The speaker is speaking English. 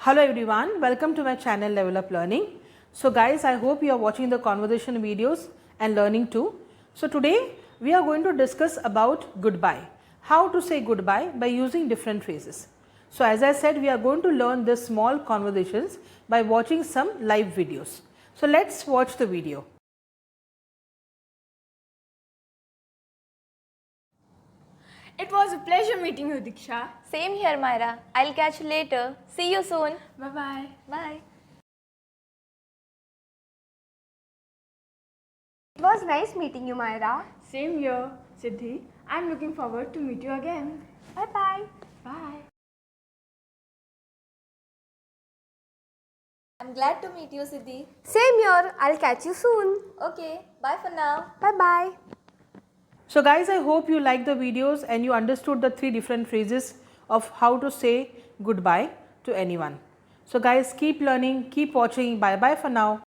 Hello everyone, welcome to my channel Level Up Learning. So guys, I hope you are watching the conversation videos and learning too. So today we are going to discuss about goodbye. How to say goodbye by using different phrases. So as I said, we are going to learn these small conversations by watching some live videos. So let's watch the video. It was a pleasure meeting you, Diksha. Same here, Myra. I'll catch you later. See you soon. Bye-bye. Bye. It was nice meeting you, Myra. Same here, Siddhi. I'm looking forward to meet you again. Bye-bye. Bye. I'm glad to meet you, Siddhi. Same here. I'll catch you soon. Okay, bye for now. Bye-bye. So guys, I hope you liked the videos and you understood the 3 different phrases of how to say goodbye to anyone. So guys, keep learning, keep watching. Bye bye for now.